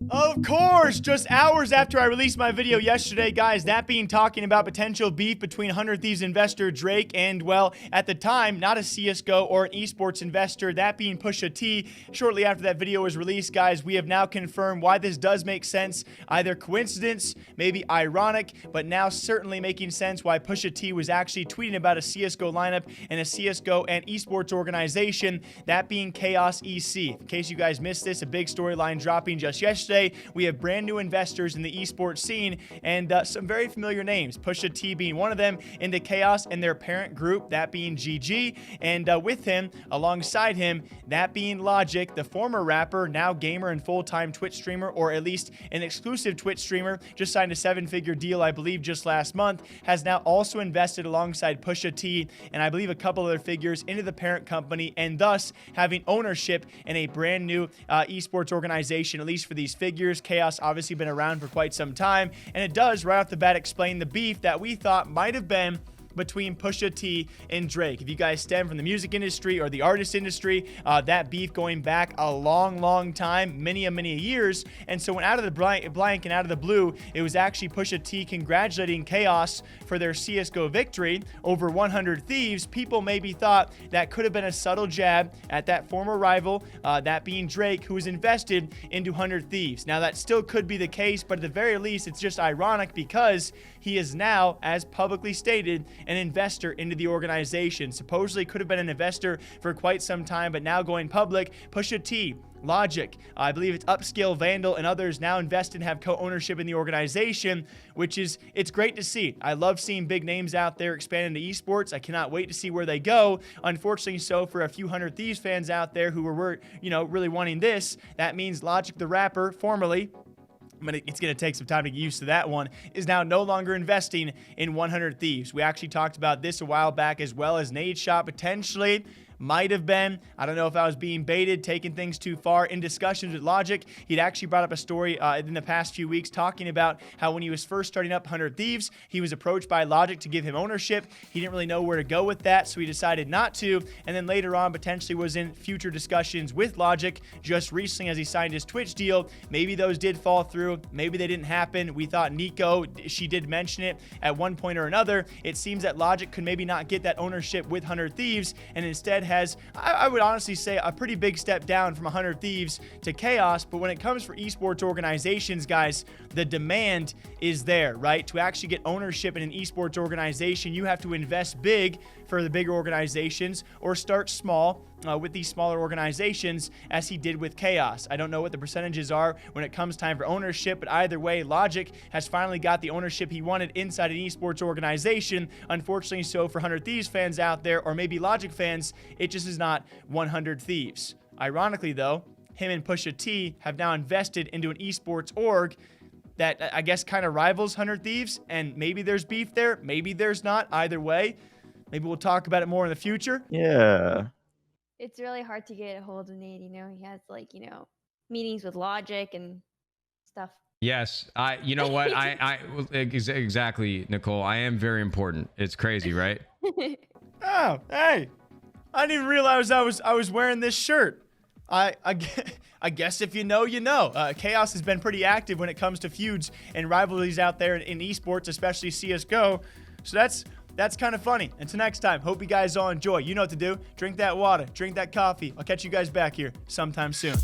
Of course, just hours after I released my video yesterday, guys, that being talking about potential beef between 100 Thieves investor Drake and, well, at the time, not a CSGO or an esports investor, that being Pusha T. Shortly after that video was released, guys, we have now confirmed why this does make sense. Either coincidence, maybe ironic, but now certainly making sense why Pusha T was actually tweeting about a CSGO lineup and a CSGO and esports organization, that being Chaos EC. In case you guys missed this, a big storyline dropping just yesterday. We have brand new investors in the esports scene and some very familiar names, Pusha T being one of them, into Chaos and their parent group, that being GG, and with him, alongside him, that being Logic, the former rapper, now gamer and full-time Twitch streamer, or at least an exclusive Twitch streamer, just signed a 7-figure deal, I believe, just last month, has now also invested alongside Pusha T and I believe a couple other figures into the parent company, and thus having ownership in a brand new esports organization, at least for these figures. Chaos obviously been around for quite some time, and it does right off the bat explain the beef that we thought might have been between Pusha T and Drake. If you guys stem from the music industry or the artist industry, that beef going back a long time, many years. And so when out of the blank and out of the blue, it was actually Pusha T congratulating Chaos for their CSGO victory over 100 Thieves. People maybe thought that could have been a subtle jab at that former rival, that being Drake, who was invested into 100 Thieves. Now that still could be the case, but at the very least, it's just ironic because he is now, as publicly stated, an investor into the organization. Supposedly could have been an investor for quite some time, but now going public, Pusha T, Logic, I believe it's Upscale, Vandal, and others now invested and have co-ownership in the organization, which is, it's great to see. I love seeing big names out there expand into esports. I cannot wait to see where they go. Unfortunately, so for a few 100 Thieves fans out there who were, really wanting this, that means Logic the rapper, formerly, but it's going to take some time to get used to that one, is now no longer investing in 100 Thieves. We actually talked about this a while back, as well as Nade Shot potentially might have been. I don't know if I was being baited, taking things too far. In discussions with Logic, he'd actually brought up a story in the past few weeks talking about how when he was first starting up 100 Thieves, he was approached by Logic to give him ownership. He didn't really know where to go with that, so he decided not to. And then later on, potentially was in future discussions with Logic just recently as he signed his Twitch deal. Maybe those did fall through. Maybe they didn't happen. We thought Nico, she did mention it at one point or another. It seems that Logic could maybe not get that ownership with 100 Thieves and instead has, I would honestly say, a pretty big step down from 100 Thieves to Chaos. But when it comes for esports organizations, guys, the demand is there, right? To actually get ownership in an esports organization, you have to invest big for the bigger organizations or start small with these smaller organizations, as he did with Chaos. I don't know what the percentages are when it comes time for ownership, but either way, Logic has finally got the ownership he wanted inside an esports organization. Unfortunately, so for 100 Thieves fans out there, or maybe Logic fans, it just is not 100 Thieves. Ironically, though, him and Pusha T have now invested into an esports org that I guess kind of rivals 100 Thieves, and maybe there's beef there, maybe there's not. Either way, maybe we'll talk about it more in the future. Yeah. It's really hard to get a hold of Nate. He has meetings with Logic and stuff. Yes, you know what? Exactly, Nicole. I am very important. It's crazy, right? Oh, hey! I didn't even realize I was wearing this shirt. I guess if you know, you know. Chaos has been pretty active when it comes to feuds and rivalries out there in esports, especially CSGO. So that's kind of funny. Until next time, hope you guys all enjoy. You know what to do. Drink that water, drink that coffee. I'll catch you guys back here sometime soon.